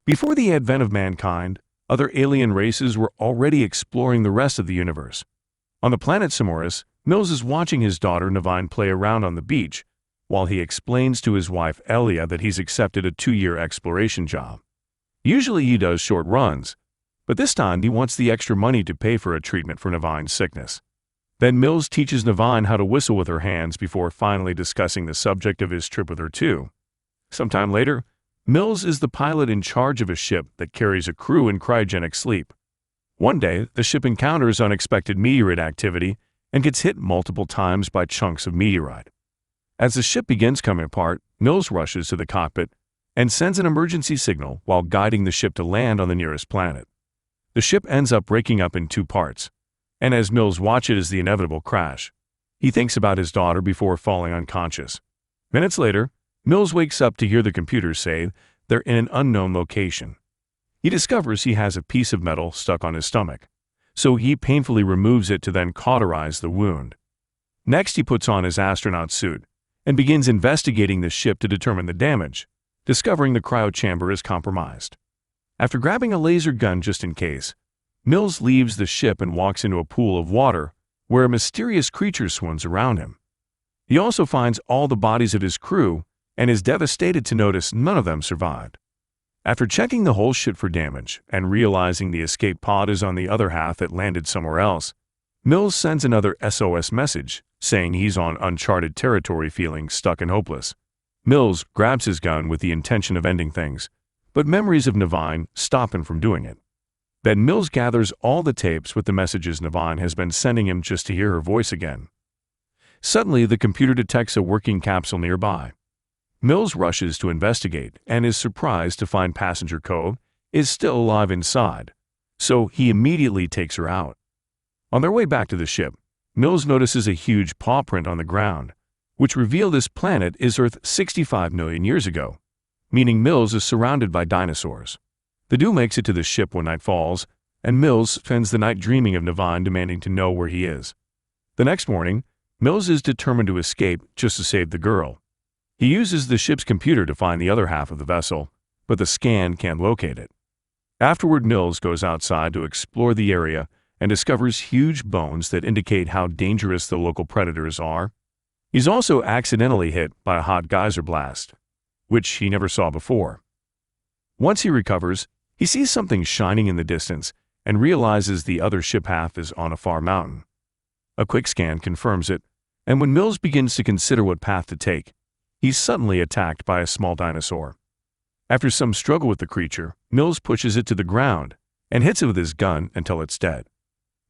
Before the advent of mankind, other alien races were already exploring the rest of the universe. On the planet Samoris, Mills is watching his daughter Navine play around on the beach, while he explains to his wife Elia that he's accepted a 2-year exploration job. Usually he does short runs, but this time he wants the extra money to pay for a treatment for Navine's sickness. Then Mills teaches Navine how to whistle with her hands before finally discussing the subject of his trip with her too. Sometime later, Mills is the pilot in charge of a ship that carries a crew in cryogenic sleep. One day, the ship encounters unexpected meteorite activity and gets hit multiple times by chunks of meteorite. As the ship begins coming apart, Mills rushes to the cockpit and sends an emergency signal while guiding the ship to land on the nearest planet. The ship ends up breaking up in 2 parts, and as Mills watches the inevitable crash, he thinks about his daughter before falling unconscious. Minutes later, Mills wakes up to hear the computers say they're in an unknown location. He discovers he has a piece of metal stuck on his stomach, so he painfully removes it to then cauterize the wound. Next, he puts on his astronaut suit and begins investigating the ship to determine the damage, discovering the cryo chamber is compromised. After grabbing a laser gun just in case, Mills leaves the ship and walks into a pool of water where a mysterious creature swims around him. He also finds all the bodies of his crew and is devastated to notice none of them survived. After checking the whole ship for damage and realizing the escape pod is on the other half that landed somewhere else, Mills sends another SOS message saying he's on uncharted territory feeling stuck and hopeless. Mills grabs his gun with the intention of ending things, but memories of Navine stop him from doing it. Then Mills gathers all the tapes with the messages Navine has been sending him just to hear her voice again. Suddenly, the computer detects a working capsule nearby. Mills rushes to investigate and is surprised to find passenger Co is still alive inside, so he immediately takes her out. On their way back to the ship, Mills notices a huge paw print on the ground, which reveal this planet is Earth 65 million years ago, meaning Mills is surrounded by dinosaurs. The duo makes it to the ship when night falls, and Mills spends the night dreaming of Navine demanding to know where he is. The next morning, Mills is determined to escape just to save the girl. He uses the ship's computer to find the other half of the vessel, but the scan can't locate it. Afterward, Mills goes outside to explore the area and discovers huge bones that indicate how dangerous the local predators are. He's also accidentally hit by a hot geyser blast, which he never saw before. Once he recovers, he sees something shining in the distance and realizes the other ship half is on a far mountain. A quick scan confirms it, and when Mills begins to consider what path to take, he's suddenly attacked by a small dinosaur. After some struggle with the creature, Mills pushes it to the ground and hits it with his gun until it's dead.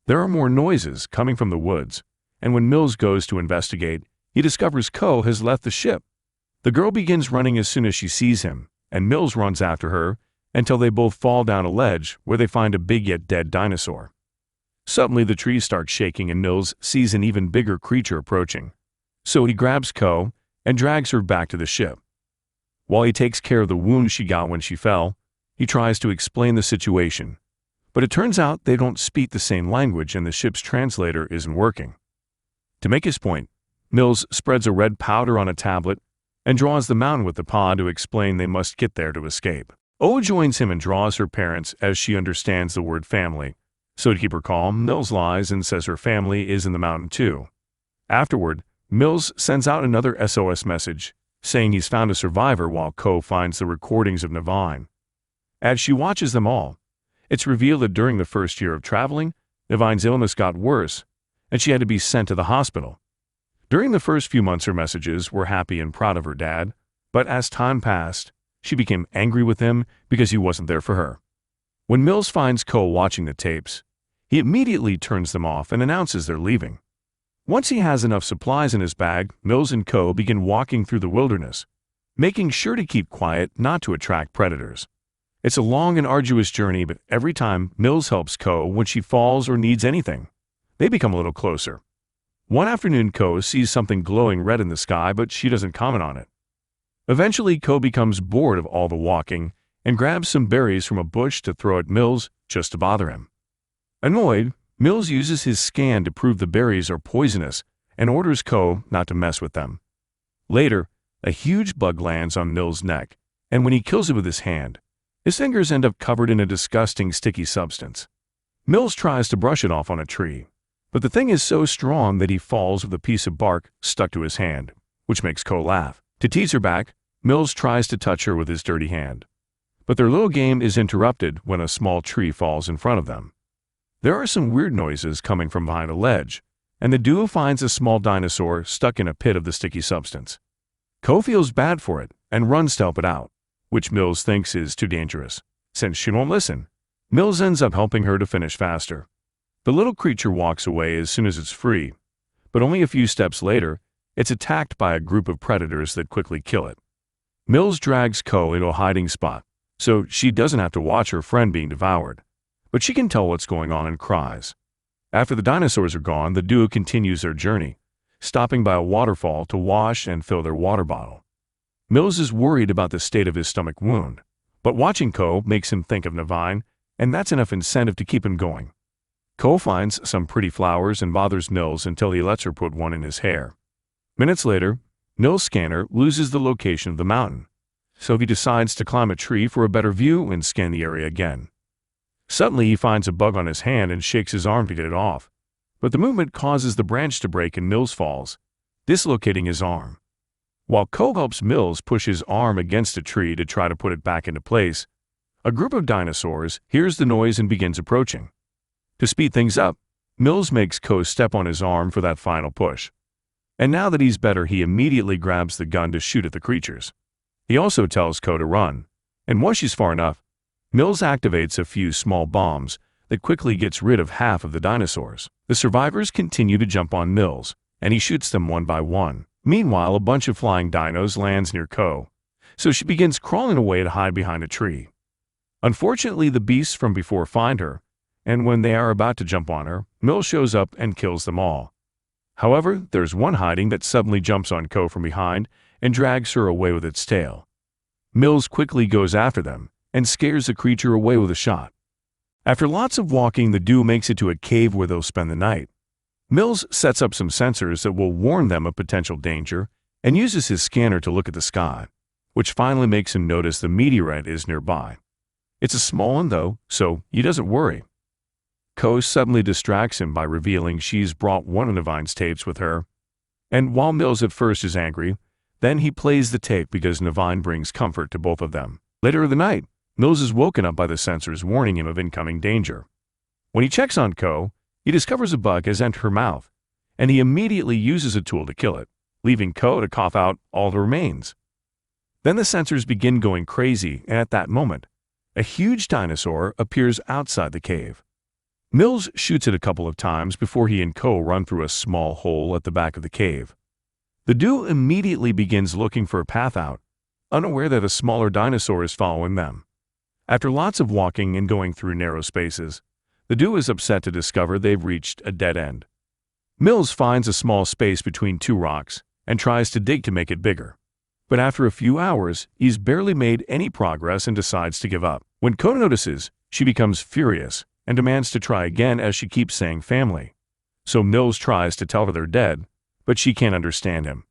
There are more noises coming from the woods, and when Mills goes to investigate, he discovers Co has left the ship. The girl begins running as soon as she sees him, and Mills runs after her until they both fall down a ledge where they find a big yet dead dinosaur. Suddenly, the trees start shaking and Mills sees an even bigger creature approaching. So he grabs Co and drags her back to the ship. While he takes care of the wound she got when she fell, he tries to explain the situation. But it turns out they don't speak the same language and the ship's translator isn't working. To make his point, Mills spreads a red powder on a tablet and draws the mountain with the pod to explain they must get there to escape. O joins him and draws her parents as she understands the word family. So to keep her calm, Mills lies and says her family is in the mountain too. Afterward, Mills sends out another SOS message saying he's found a survivor while Co finds the recordings of Navine. As she watches them all, it's revealed that during the first year of traveling, Navine's illness got worse and she had to be sent to the hospital. During the first few months, her messages were happy and proud of her dad, but as time passed, she became angry with him because he wasn't there for her. When Mills finds Co watching the tapes, he immediately turns them off and announces they're leaving. Once he has enough supplies in his bag, Mills and Co begin walking through the wilderness, making sure to keep quiet not to attract predators. It's a long and arduous journey, but every time Mills helps Co when she falls or needs anything, they become a little closer. One afternoon, Co sees something glowing red in the sky, but she doesn't comment on it. Eventually, Co becomes bored of all the walking and grabs some berries from a bush to throw at Mills just to bother him. Annoyed, Mills uses his scan to prove the berries are poisonous and orders Co not to mess with them. Later, a huge bug lands on Mills' neck, and when he kills it with his hand, His fingers end up covered in a disgusting sticky substance. Mills tries to brush it off on a tree, but the thing is so strong that he falls with a piece of bark stuck to his hand, which makes Ko laugh. To tease her back, Mills tries to touch her with his dirty hand. But their little game is interrupted when a small tree falls in front of them. There are some weird noises coming from behind a ledge, and the duo finds a small dinosaur stuck in a pit of the sticky substance. Ko feels bad for it and runs to help it out, which Mills thinks is too dangerous. Since she won't listen, Mills ends up helping her to finish faster. The little creature walks away as soon as it's free, but only a few steps later, it's attacked by a group of predators that quickly kill it. Mills drags Ko into a hiding spot, so she doesn't have to watch her friend being devoured, but she can tell what's going on and cries. After the dinosaurs are gone, the duo continues their journey, stopping by a waterfall to wash and fill their water bottle. Mills is worried about the state of his stomach wound, but watching Ko makes him think of Navine, and that's enough incentive to keep him going. Ko finds some pretty flowers and bothers Mills until he lets her put one in his hair. Minutes later, Mills' scanner loses the location of the mountain, so he decides to climb a tree for a better view and scan the area again. Suddenly, he finds a bug on his hand and shakes his arm to get it off, but the movement causes the branch to break and Mills falls, dislocating his arm. While Ko helps Mills push his arm against a tree to try to put it back into place, a group of dinosaurs hears the noise and begins approaching. To speed things up, Mills makes Ko step on his arm for that final push. And now that he's better, he immediately grabs the gun to shoot at the creatures. He also tells Ko to run, and once she's far enough, Mills activates a few small bombs that quickly gets rid of half of the dinosaurs. The survivors continue to jump on Mills, and he shoots them one by one. Meanwhile, a bunch of flying dinos lands near Ko, so she begins crawling away to hide behind a tree. Unfortunately, the beasts from before find her, and when they are about to jump on her, Mills shows up and kills them all. However, there's one hiding that suddenly jumps on Ko from behind and drags her away with its tail. Mills quickly goes after them and scares the creature away with a shot. After lots of walking, the duo makes it to a cave where they'll spend the night. Mills sets up some sensors that will warn them of potential danger and uses his scanner to look at the sky, which finally makes him notice the meteorite is nearby. It's a small one though, so he doesn't worry. Ko suddenly distracts him by revealing she's brought one of Navine's tapes with her, and while Mills at first is angry, then he plays the tape because Navine brings comfort to both of them. Later in the night, Mills is woken up by the sensors warning him of incoming danger. When he checks on Ko, he discovers a bug has entered her mouth, and he immediately uses a tool to kill it, leaving Ko to cough out all the remains. Then the sensors begin going crazy, and at that moment, a huge dinosaur appears outside the cave. Mills shoots it a couple of times before he and Ko run through a small hole at the back of the cave. The duo immediately begins looking for a path out, unaware that a smaller dinosaur is following them. After lots of walking and going through narrow spaces, the duo is upset to discover they've reached a dead end. Mills finds a small space between two rocks and tries to dig to make it bigger. But after a few hours, he's barely made any progress and decides to give up. When Ko notices, she becomes furious and demands to try again as she keeps saying family. So Mills tries to tell her they're dead, but she can't understand him.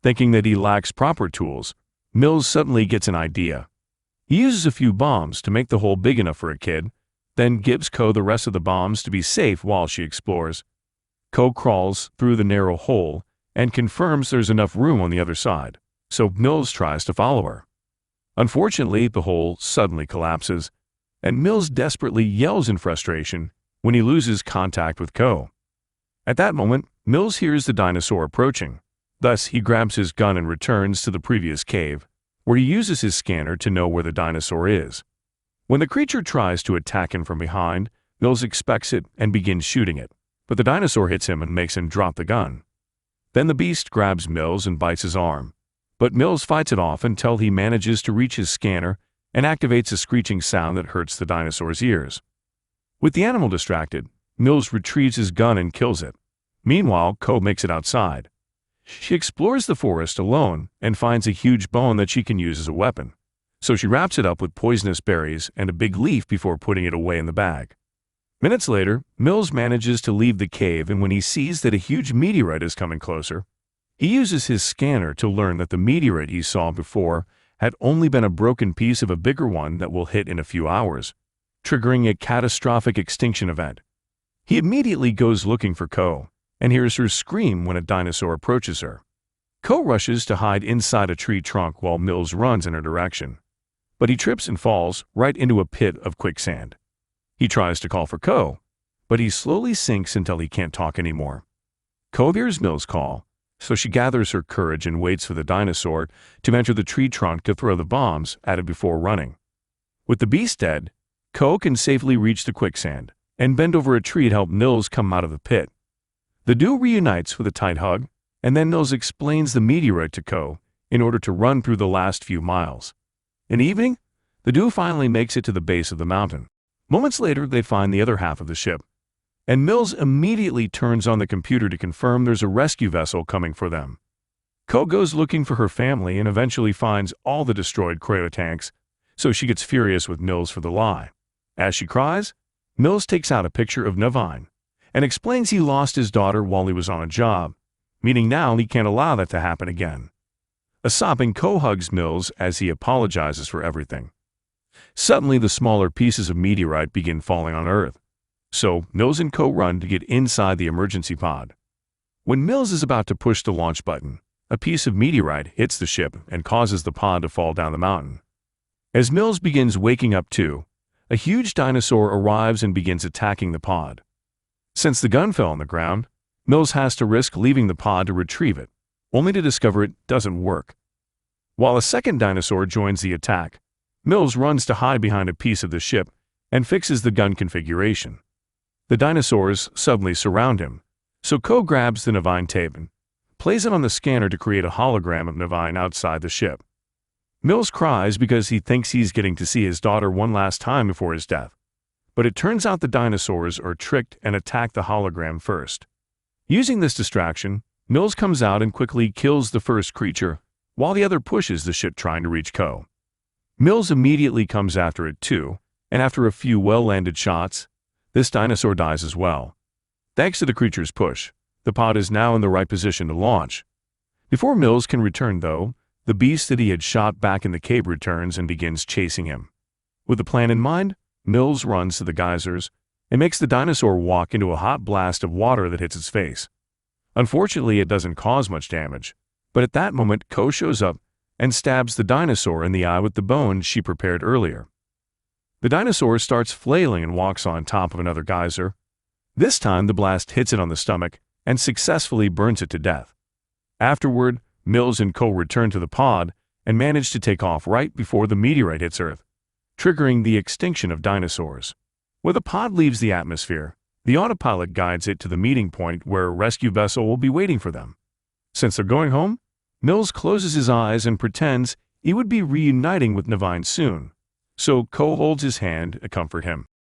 Thinking that he lacks proper tools, Mills suddenly gets an idea. He uses a few bombs to make the hole big enough for a kid, then gives Ko the rest of the bombs to be safe while she explores. Ko crawls through the narrow hole and confirms there's enough room on the other side, so Mills tries to follow her. Unfortunately, the hole suddenly collapses, and Mills desperately yells in frustration when he loses contact with Ko. At that moment, Mills hears the dinosaur approaching. Thus, he grabs his gun and returns to the previous cave, where he uses his scanner to know where the dinosaur is. When the creature tries to attack him from behind, Mills expects it and begins shooting it, but the dinosaur hits him and makes him drop the gun. Then the beast grabs Mills and bites his arm, but Mills fights it off until he manages to reach his scanner and activates a screeching sound that hurts the dinosaur's ears. With the animal distracted, Mills retrieves his gun and kills it. Meanwhile, Ko makes it outside. She explores the forest alone and finds a huge bone that she can use as a weapon, so she wraps it up with poisonous berries and a big leaf before putting it away in the bag. Minutes later, Mills manages to leave the cave, and when he sees that a huge meteorite is coming closer, he uses his scanner to learn that the meteorite he saw before had only been a broken piece of a bigger one that will hit in a few hours, triggering a catastrophic extinction event. He immediately goes looking for Ko and hears her scream when a dinosaur approaches her. Ko rushes to hide inside a tree trunk while Mills runs in her direction, but he trips and falls right into a pit of quicksand. He tries to call for Ko, but he slowly sinks until he can't talk anymore. Ko hears Mills' call, so she gathers her courage and waits for the dinosaur to enter the tree trunk to throw the bombs at it before running. With the beast dead, Ko can safely reach the quicksand and bend over a tree to help Mills come out of the pit. The duo reunites with a tight hug, and then Mills explains the meteorite to Ko in order to run through the last few miles. In the evening, the duo finally makes it to the base of the mountain. Moments later, they find the other half of the ship, and Mills immediately turns on the computer to confirm there's a rescue vessel coming for them. Ko goes looking for her family and eventually finds all the destroyed cryotanks, so she gets furious with Mills for the lie. As she cries, Mills takes out a picture of Navine and explains he lost his daughter while he was on a job, meaning now he can't allow that to happen again. A sobbing Ko hugs Mills as he apologizes for everything. Suddenly, the smaller pieces of meteorite begin falling on Earth, so Mills and Ko run to get inside the emergency pod. When Mills is about to push the launch button, a piece of meteorite hits the ship and causes the pod to fall down the mountain. As Mills begins waking up too, a huge dinosaur arrives and begins attacking the pod. Since the gun fell on the ground, Mills has to risk leaving the pod to retrieve it, only to discover it doesn't work. While a second dinosaur joins the attack, Mills runs to hide behind a piece of the ship and fixes the gun configuration. The dinosaurs suddenly surround him, so Ko grabs the Navine tape and plays it on the scanner to create a hologram of Navine outside the ship. Mills cries because he thinks he's getting to see his daughter one last time before his death, but it turns out the dinosaurs are tricked and attack the hologram first. Using this distraction, Mills comes out and quickly kills the first creature, while the other pushes the ship trying to reach Ko. Mills immediately comes after it too, and after a few well-landed shots, this dinosaur dies as well. Thanks to the creature's push, the pod is now in the right position to launch. Before Mills can return though, the beast that he had shot back in the cave returns and begins chasing him. With a plan in mind, Mills runs to the geysers and makes the dinosaur walk into a hot blast of water that hits its face. Unfortunately, it doesn't cause much damage, but at that moment Ko shows up and stabs the dinosaur in the eye with the bone she prepared earlier. The dinosaur starts flailing and walks on top of another geyser. This time the blast hits it on the stomach and successfully burns it to death. Afterward, Mills and Ko return to the pod and manage to take off right before the meteorite hits Earth, triggering the extinction of dinosaurs. When the pod leaves the atmosphere, the autopilot guides it to the meeting point where a rescue vessel will be waiting for them. Since they're going home, Mills closes his eyes and pretends he would be reuniting with Navine soon, so Ko holds his hand to comfort him.